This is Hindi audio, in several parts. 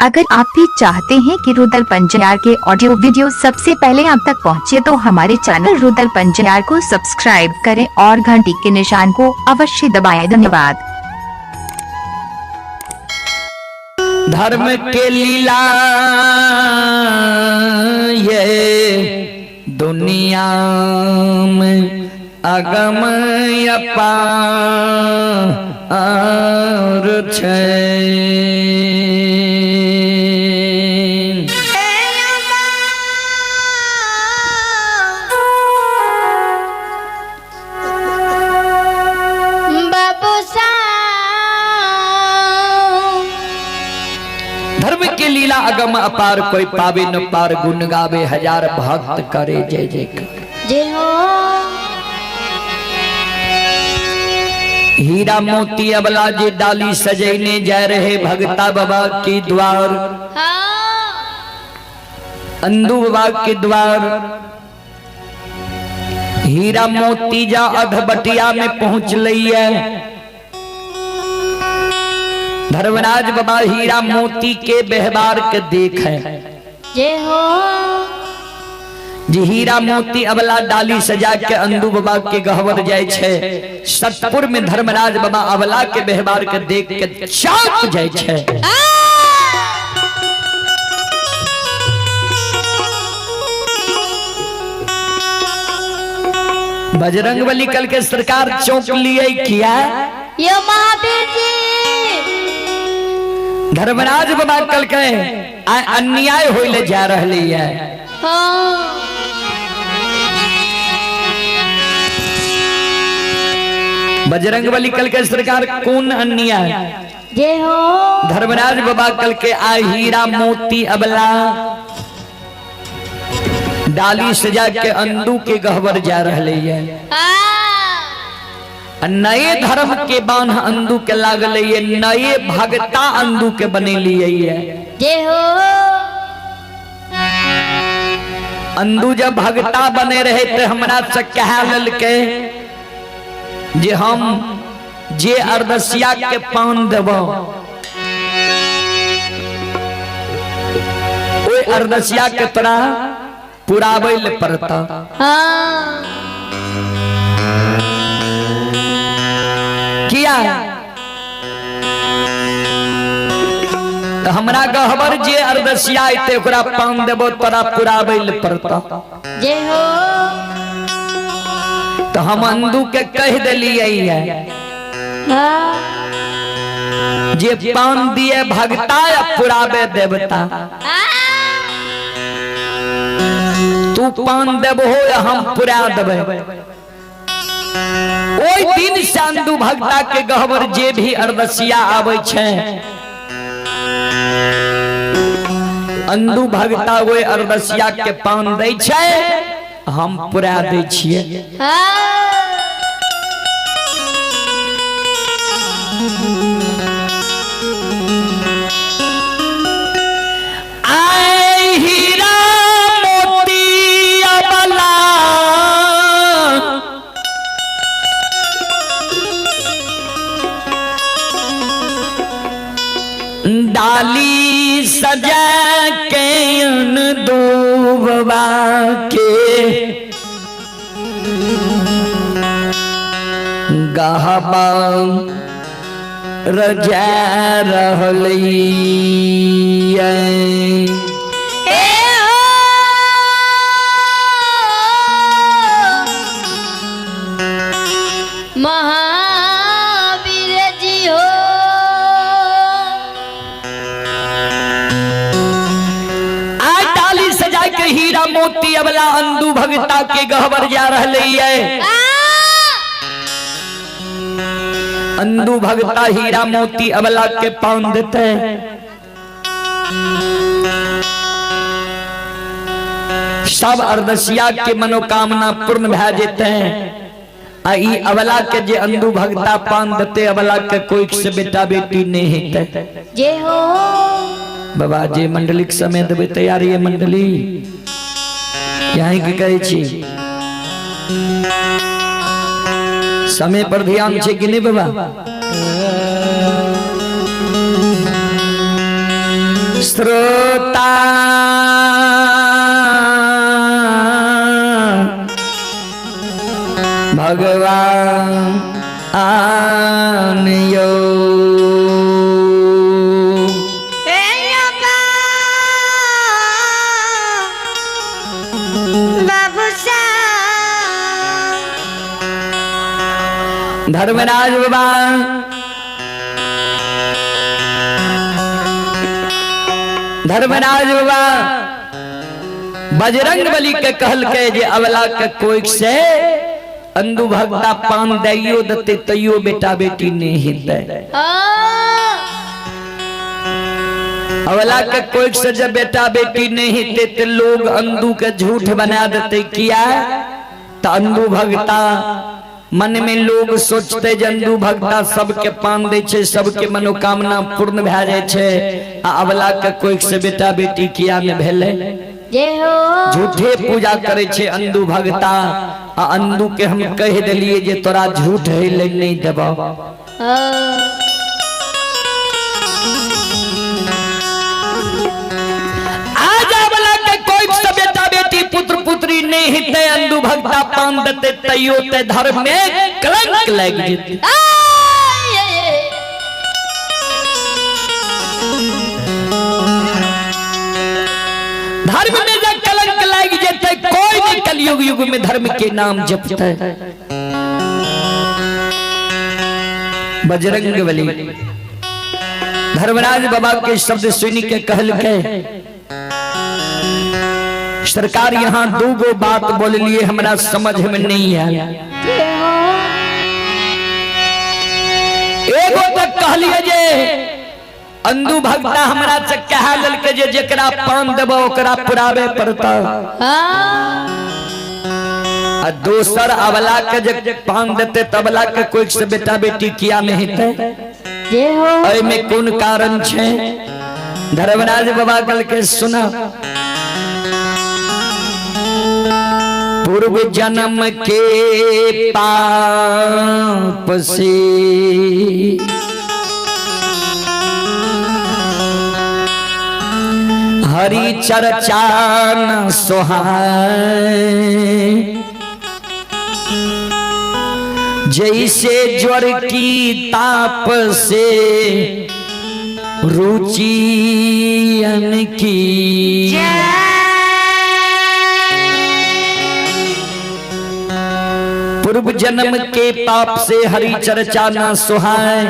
अगर आप भी चाहते हैं कि रुदल पंजयार के ऑडियो वीडियो सबसे पहले आप तक पहुंचे तो हमारे चैनल रुदल पंजयार को सब्सक्राइब करें और घंटी के निशान को अवश्य दबाएं। धन्यवाद। धर्म के लीला ये दुनिया में अगम अपार छे। धर्म के लीला अगम अपार, कोई पावे न पार, गुण गावे हजार भक्त करे जय जय जय हो। हीरा मोती अबला जे डाली सजैने जा रहे भगता बाबा के द्वार, अंधु बाबा के द्वार। हीरा मोती जा अधबटिया में पहुंच लइए। धर्मराज बाबा हीरा मोती के व्यवहार के देखे जय हो। जी हीरा मोती अबला डाली सजा के अंधु बाबा के गहवर जाय छे। सतपुर में धर्मराज बाबा अबला के व्यवहार के देख के चौंक जाय छे। बजरंगबली कल के सरकार चौंक लिए किया ये महावीर जी। धर्मराज बाबा कल के अन्याय होइले जा रहली है। बजरंगबली कल के सरकार कौन अन्याय जय हो। धर्मराज बाबा कल के आ हीरा मोती अबला डाली सजा के अंधु के गहवर जा रहले है। नए धर्म के बांध अंधु के लागल है, नए भगता अंधु के बने लिए है जय हो। अंधु जब भगता बने रहे तो हमरा से कह ललके जे हम जे अरदसिया के पान देबो ओए अरदसिया के तोरा पुराबै ले पड़ता। किया तो हमरा गहवर जे अरदसिया आते ओकरा पान देबो तोरा पुराबै ले पड़ता जय हो। तो हम अंधु के कह दिलिए है जे पान दिए भगता या पुराबे देवता। तू पान देबो या हम पुरा देबे। ओई दिन से अंधु भगता के गहवर जे भी अरदसिया आवे छे अंधु भगता ओई अरदसिया के पान दै छे, हम पुरा दै छियै। आय हीरा मोती अबला डाली सजा के अंधु बाबा के गहबा रजा रहली महावीर जी हो। आज डाली सजा के हीरा मोती अबला अंधु भगता के गहवर जा रहली है। अंधु भगता हीरा मोती अबला के पान देते, सब अरदसिया के मनोकामना पूर्ण भै जेते हैं। आई अबला के जे अंधु भगता पान देते अबला के कोई से बेटा बेटी नहीं हेते जय हो। बाबा जे मंडली के समय देबे तैयारी है मंडली यहीं की कहै छी समय पर ध्यान छे कि नहीं बाबा। श्रोता भगवान यो धर्मराज बाबा बजरंग बली के कहल के जे अवला के कोई से अंधु भक्ता पान दैयो दते तैयो बेटा बेटी नहीं हिते अवला के कोई से जब बेटा बेटी नहीं हिते तो लोग अंधु के झूठ बना देते किया तो अंधु भक्ता मन में लोग सोचते अंधु भक्ता सबके पान दे छे सबके मनोकामना पूर्ण भए जाए छे आ अवला के कोई से बेटा बेटी किया में भेले झूठे पूजा करे छे अंधु भक्ता आ अंधु के हम कह दिलिए जे तोरा झूठ है ले नहीं देबो आज अवला के कोई से बेटा बेटी पुत्र पुत्री नहीं हिते अंधु भक्ता पान देते तैयो ते धर्म में कलंक लग जेते धर्म में जब कलंक लग जेते कोई नहीं कलयुग युग में धर्म के नाम जपता है बजरंग बली धर्मराज बाबा के शब्द सुन के कहल के सरकार यहाँ दो गो बात बोल लिए हमरा समझ में नहीं आया एगो तक कहलिए जे अंधु भक्ता हमरा से कह ललके जे जेकरा पान देबो ओकरा पुरावे पड़ता आ दोसर अवला के जे पान देते तबला के कोई से बेटा बेटी किया नहीं थे एय में कौन कारण छे धर्मराज बाबा कल के सुना पूर्व जन्म के पाप से हरि चर्चा न सोहाय जैसे ज्वर की ताप से रुचि की पूर्व जन्म के पाप से हरि चर्चा न सोहाय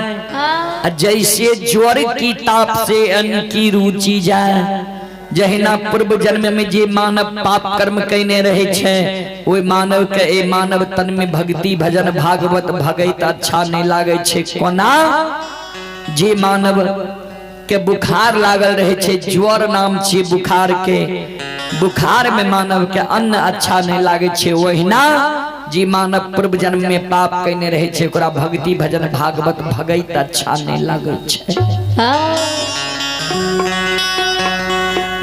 जैसे ज्वर की ताप से अन्न की रुचि जाए जहिना पूर्व जन्म में जे मानव पाप कर्म कइने रहे छे ओइ मानव के ए मानव तन में भक्ति भजन भागवत भगैत अच्छा नहीं लागे छे कोना जे मानव के बुखार लागल रहे छे ज्वर नाम छे बुखार के बुखार में मानव के अन्न अच्छा नहीं लागे छे ओहिना जी मानव पूर्व जन्म में पाप कइने रहे छे ओकरा भक्ति भजन भागवत भगैत अच्छा नहीं लागे छे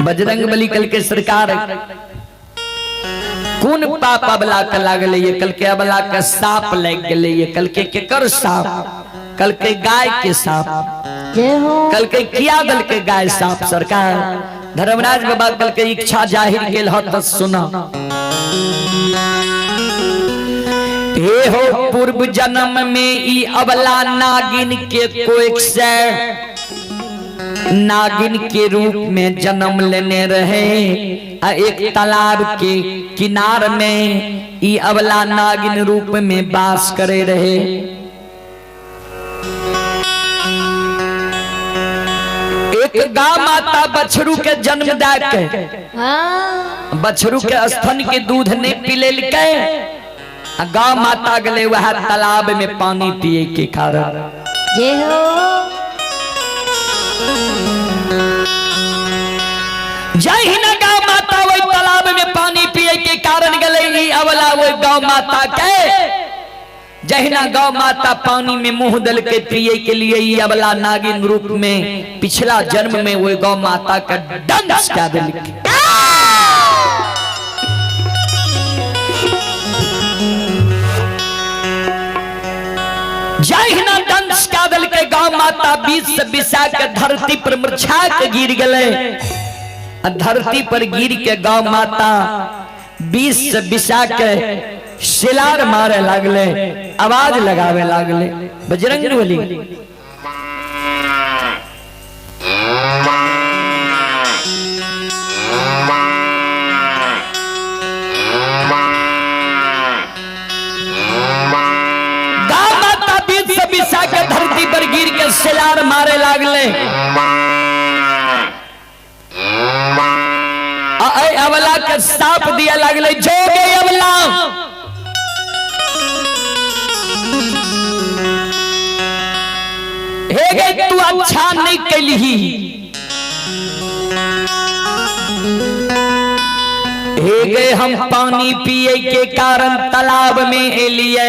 बजरंग बली कल के सरकार कौन पाप अबला के लागल ये कल के अबला के सांप लग गए ये कल के केकर सांप कल के गाय के सांप कल के किया दल के गाय सांप सरकार धर्मराज बाबा कल के इच्छा जाहिर केल ह त सुना हे हो पूर्व जन्म में ई अबला नागिन के कोई से नागिन के रूप में जन्म लेने रहे एक तालाब के किनार में ई अबला नागिन रूप में वास करे रहे एक गाय माता बछरू के जन्म दे के बछरू के स्तन के दूध ने पिले के गाय माता गले वह तालाब में पानी पिए के कारण जय हो जय हिन गौ माता वही तालाब में पानी पिए के कारण गले अवला वो गौ माता के जहिना गौ माता पानी में मुंह दल के पिए के लिए ये अवला नागिन रूप में पिछला जन्म में वो गौ माता का दंश क्या दिल जय हिना दंश दंश का दल के गांव माता बीच से बिसा के धरती पर मूर्छा के गिर गए। धरती पर गिर के गांव माता बीच से बिसा के शिलार मारे लागले, आवाज लगावे लागले, बजरंग बली। बिसा के धरती पर गिर के शिलार मारे लागले। अवला के साप दिया लागले, जो गए अवला हे गए, तू अच्छा नहीं कैलही, हे गए हम पानी पिए के कारण तालाब में एलिए,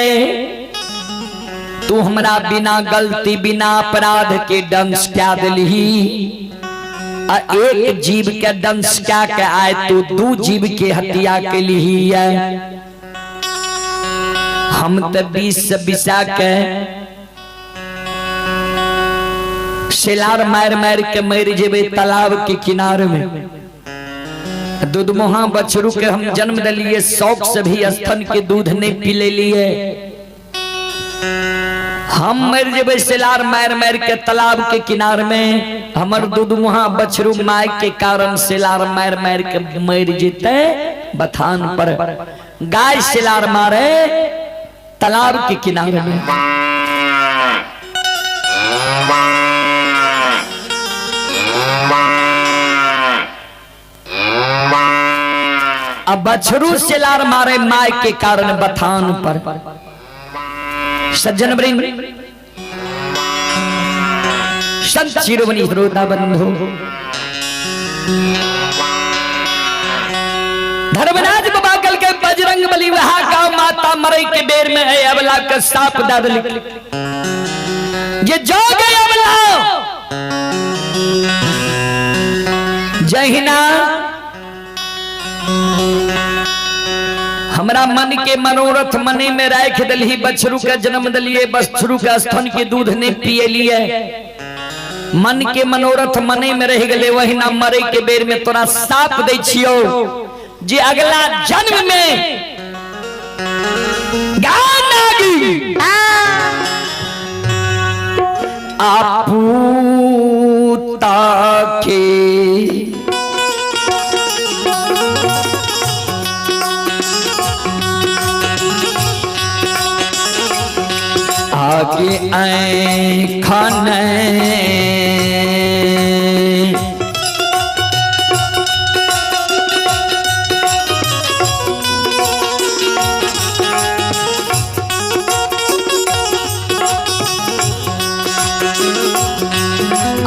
तू हमरा बिना गलती बिना अपराध के दंश क्या दिलही। एक जीव के दंश क्या के आए, तू दू जीव के हत्या के लिए है। हम तो बीस से बिसा के शिलार मार मार के मर जेबे तालाब के किनारे में। दूध मुहा बछरू के हम जन्म दिलिए, शौक से भी स्तन के दूध नहीं पी ले लिए। हम मर जेबे शिलार मार मार के तालाब के किनार में। हमर दूध मुहा बछरू माय के कारण शिलार मार मार के मर जेते बथान पर। गाय शिलार मारे तालाब के किनारे में। अब बछरू शिलार मारे माय के कारण बथान पर। सज्जन वृंद, संत शिरोमणि श्रोता बंधु, धर्मराज बाबा कल के बजरंग बली वहां गांव माता मरई के बेर में है। अबला का साप दादल ये जो गए अबला जहिना हमरा मन के मनोरथ मने में राख दलही। बछरू का जन्म दलिए, बछरू का स्तन के दूध ने पिए लिए। मन के मनोरथ मने में रह गए, वही ना मरे के बेर में तोरा साप दे छियो जे अगला जन्म में गानागी आपूता के आगे आए खाने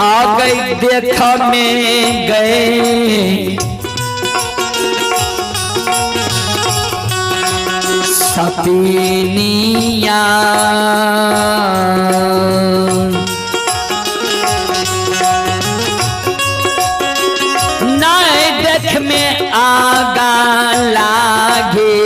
आ गई देखा में गए सपनिया नए देख में आगा लागे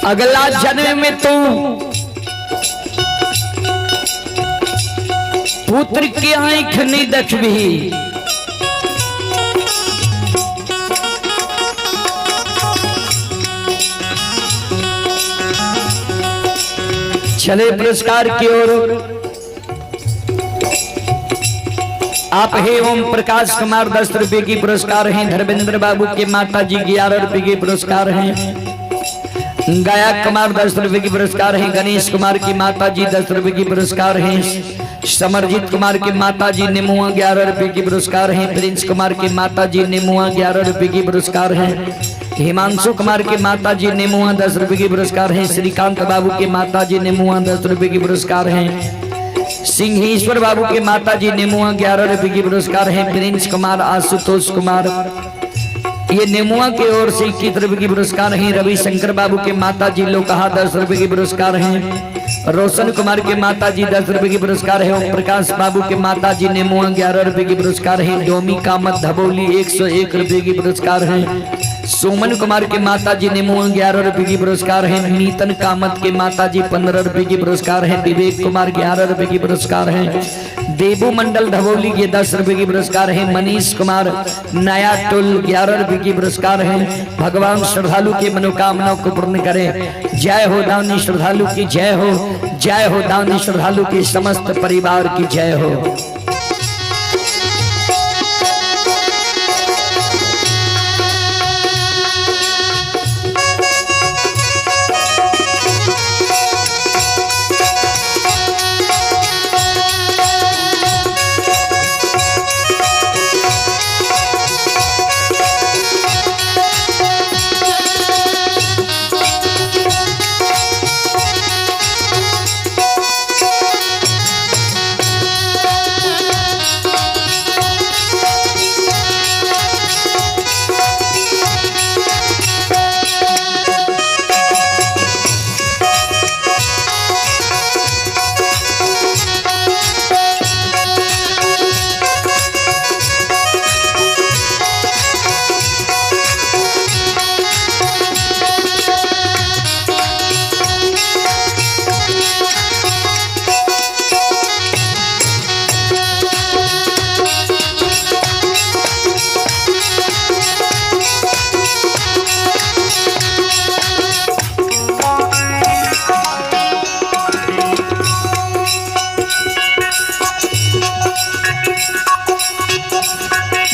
अगला जन्म में तू पुत्र की आंख नहीं देखबी, चले पुरस्कार की ओर। आप है ओम प्रकाश कुमार 10 रुपए की पुरस्कार हैं। धर्मेंद्र बाबू के माता जी 11 रुपए के पुरस्कार हैं। गायक कुमार 10 रुपए की पुरस्कार हैं। गणेश कुमार की माता जी 10 रुपए की पुरस्कार हैं। समरजीत कुमार की माता जी नेमुआ 11 रुपए की पुरस्कार हैं। प्रिंस कुमार की माता जी नेमुआ 11 रुपए की पुरस्कार हैं। हिमांशु कुमार के माता जी नेमुआ 10 रुपए की पुरस्कार हैं। श्रीकांत बाबू के माता जी नेमुआ 10 रुपए की पुरस्कार हैं। सिंहेश्वर बाबू के माता जी नेमुआ 11 रुपए की पुरस्कार हैं। प्रिंस कुमार, आशुतोष कुमार ये नेमुआ की ओर से 21 रुपए की पुरस्कार हैं। रविशंकर बाबू के माता जी लोकहा 10 रुपए की पुरस्कार हैं। रोशन कुमार के माता जी 10 रुपए की पुरस्कार है। ओम प्रकाश बाबू के माता जी नेमुआ 11 रुपए की पुरस्कार है। डोमी कामत धबोली 101 रुपए की पुरस्कार है। सोमन कुमार के माता जी नेमुआ 11 रुपए की पुरस्कार है। नीतन कामत के माता जी 15 रुपए की पुरस्कार है। विवेक कुमार 11 रुपए की पुरस्कार है। देबू मंडल धबोली के 10 रुपए की पुरस्कार है। मनीष कुमार नया टोल 11 रुपए की पुरस्कार है। भगवान श्रद्धालु के मनोकामनाओं को पूर्ण करे। जय हो दानी श्रद्धालु की जय हो, जय हो दानी श्रद्धालु के समस्त परिवार की जय हो।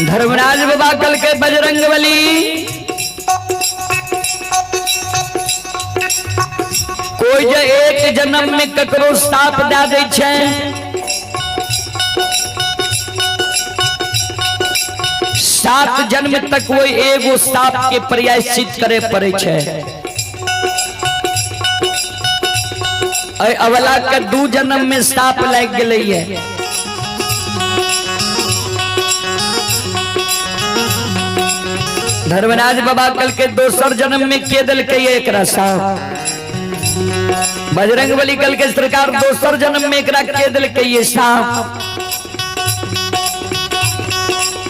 धर्मराज बाबा कल के बजरंगबली कोई जो एक जन्म में ककरो साप दे दे छे, सात जन्म तक वो एगो साप के प्रायश्चित करे पड़े छे। अवला के 2 जन्म में साप लग गई है। धर्मराज बाबा कल के दोसर जन्म में के दिल के एक साप। बजरंगबली कल के सरकार दोसर जन्म में एकरा के दिल के ये साप।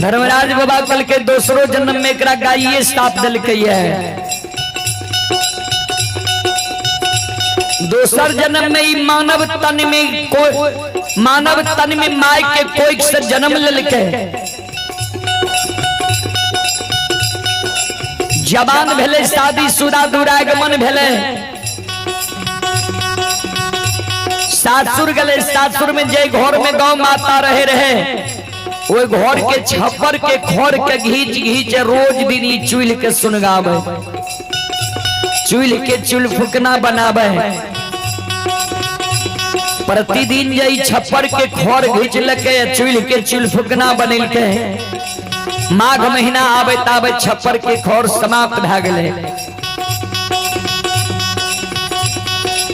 धर्मराज बाबा कल के दोसरो जन्म में एकरा गाये साप दिल के है। दोसर जन्म में ई मानव तन में माय के कोई से जन्म लेके जवान भेले, शादीशुदा दुरागमन भेले, सासुर गले। सासुर में जे घर में गौ माता रहे वो घर के छप्पर के खोर के घींच रोज दिन ही चूल्ह के सुनगावे, चूल्ह के चूल्ह फुकना बनावे। प्रतिदिन जे छप्पर के खोर घींच लके चूल्ह के चूल्ह फुकना बनेल के माघ महीना आवे तावे छप्पर के खोर समाप्त भ गए।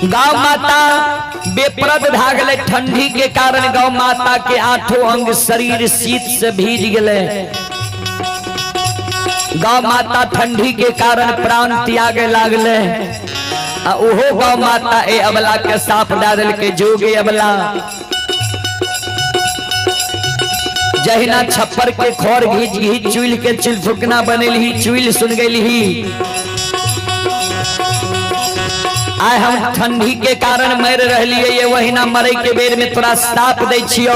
गौ माता बेपरद भ गए। ठंडी के कारण गौ माता के 8 अंग शरीर शीत से भीज गए। गौ माता ठंडी के कारण प्राण त्यागे लागले। ओहो गौ माता ए अबला के साफ डाल के जोगे अबला जहिना छप्पर के खोर घीच चूल्ह के चूल्ह फुकना बनेल ही चूल्ह सुन गई ही। आय हम ठंडी के कारण मर रहिए ये वही ना मरे के बेर में तोरा श्राप दै छियो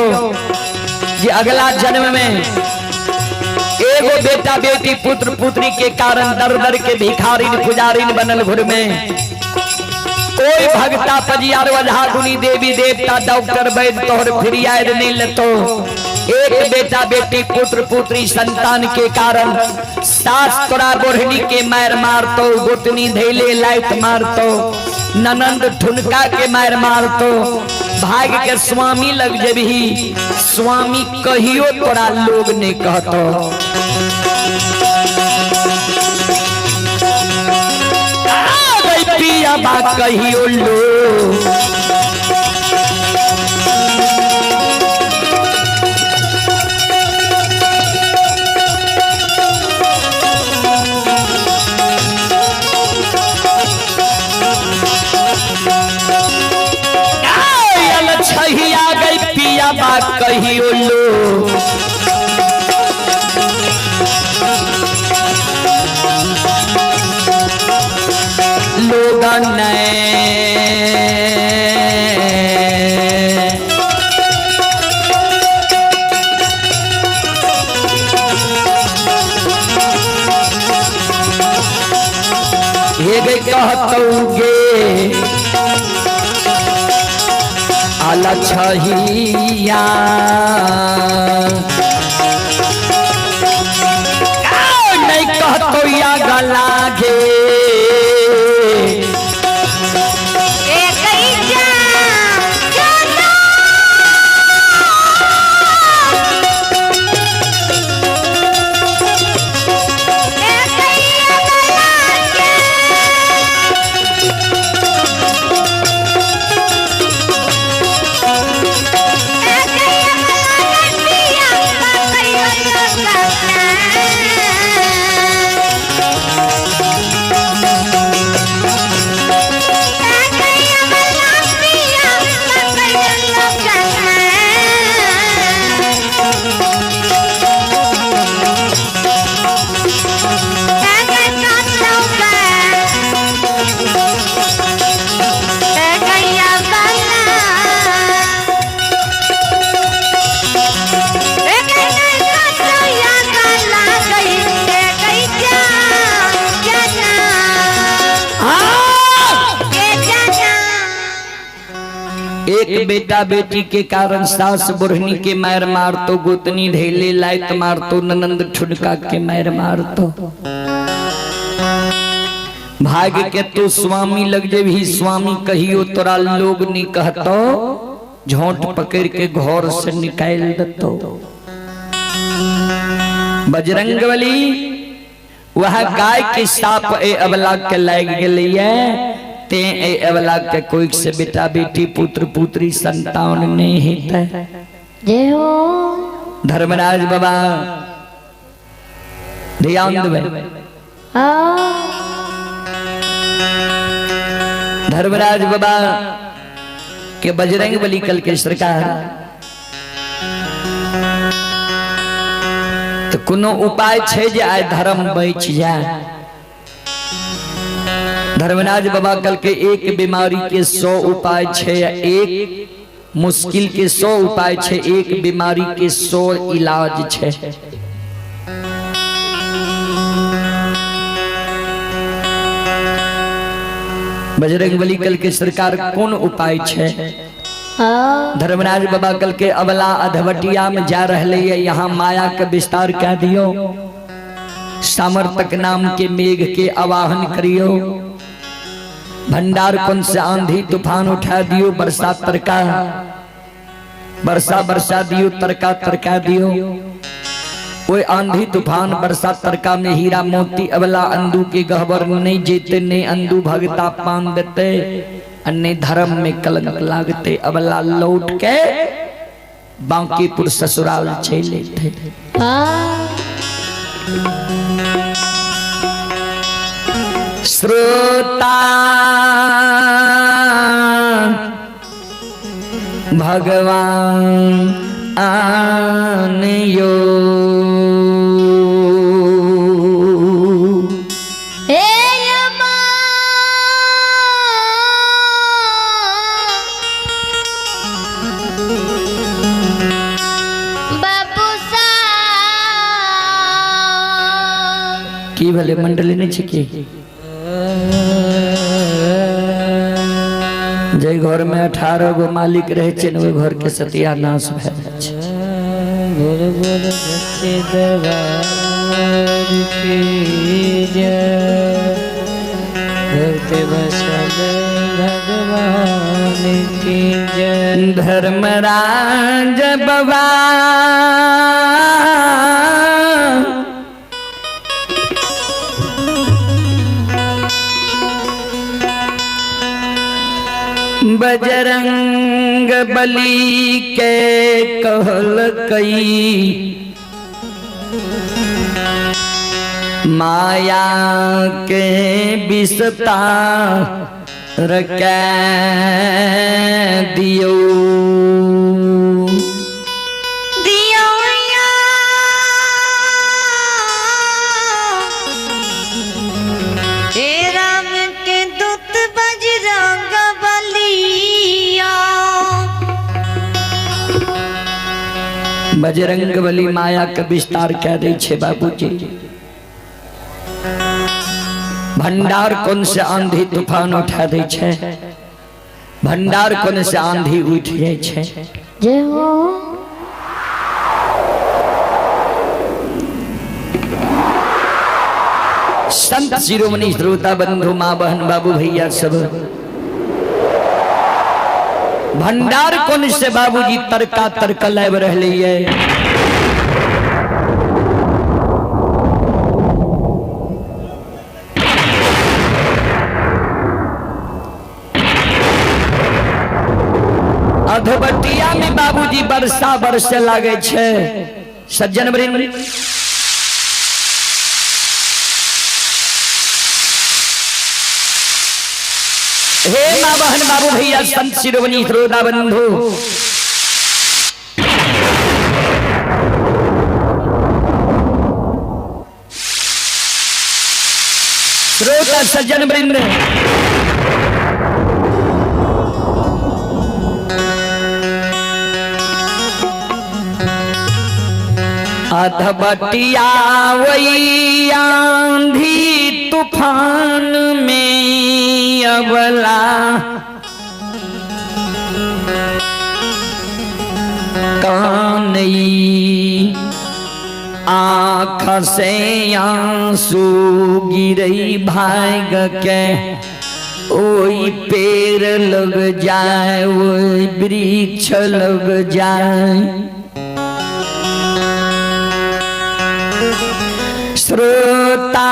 जे अगला जन्म में एगो बेटा बेटी पुत्र पुत्री के कारण दर दर के भिखारिन पुजारिन बनल घुर में कोई भगता पजियार वजहा गुनी देवी देवता डॉक्टर वैद्य तोहर फिरियाद नहीं लेतो एक बेटा बेटी पुत्र पुत्री संतान के कारण सास तोरा बोढ़नी के मार मारतो गोतनी धैले लाइट मारतो ननंद ठुनका के मार मारतो भाग के स्वामी लग जबही स्वामी कहियो तोरा लोग ने कहतो पिया बा कहियो लो छहिया गई पिया बा कहियो लो लोगन ये गई कहतोगे अलछहिया नहीं कहतो या गला गे एक बेटा बेटी के कारण सास बुढ़नी के मार मारतो गोतनी ढेले लाइट मारतो ननंद ठुनका के मार मारतो भाग के तो स्वामी लग जबही स्वामी कहियो तोरा लोग नहीं कहतो झोंट पकड़ के घर से निकाल देतो बजरंगबली वह गाय के साप ए अबला के लाग गेलिए ते ए अबला के कोई से बेटा बेटी पुत्र पुत्री संतान नहीं है जय हो धर्मराज बाबा ध्यान देवे धर्मराज बाबा के बजरंगबली कल के सरकार तो कोनो उपाय छे जे आय धर्म बच जाए धर्मराज बाबा कल के एक बीमारी के 100 उपाय छे एक मुश्किल के 100 उपाय छे एक बीमारी के 100 इलाज छे बजरंगबली कल के सरकार कौन उपाय छे धर्मराज बाबा कल के अबला अधवटिया में जा रहे यहाँ माया के विस्तार कह दियो सामर्थक नाम के मेघ के आवाहन करियो भंडार कुंड से आंधी तूफान उठा दियो बरसात तरका बरसा दियो तरका तरका दियो वो आंधी तूफान बरसात तरका में हीरा मोती अबला अंदू के गहबर नहीं जेते ने अंदू भगता पान देते अन्य धर्म में कलंक लागते अबला लौट के बांकीपुर ससुराल चले थे श्रोता भगवान आनयो की भले मंडली नहीं छिकी जे घर में 18 गो मालिक रहे छे न ओइ घर के सत्यानाश भए जाइ छै। बोल बोल सच्चे दरबार की जय, भक्त बसल भगवान की जय। धर्मराज बाबा बजरंग बली के कहल कई, माया के विस्तार कै दियो। बजरंग बली माया के विस्तार कह दे छे बाबूजी। भंडार कौन से आंधी तूफान उठा दे छे, भंडार कौन से आंधी उठ जाए छे। जय हो संत शिरोमणि श्रोता बंधु माँ बहन बाबू भैया सब भंडार कौन से बाबूजी तरका तरक लाइब रहले ये। अधबटिया में बाबूजी वर्षा बरसे लागे छे। सज्जन वृंद हे माँ बहन बाबू भैया संत शिरोमणि श्रोता बंधु, श्रोता सज्जन वृंद, अधबटिया वही आंधी तूफान में अबला कानई आँख से आंसू गिरई भाग के, ओई पेड़ लग जाए ओई वृक्ष लग जाए। श्रोता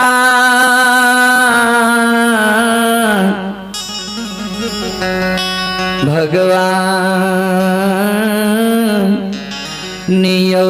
भगवान नियो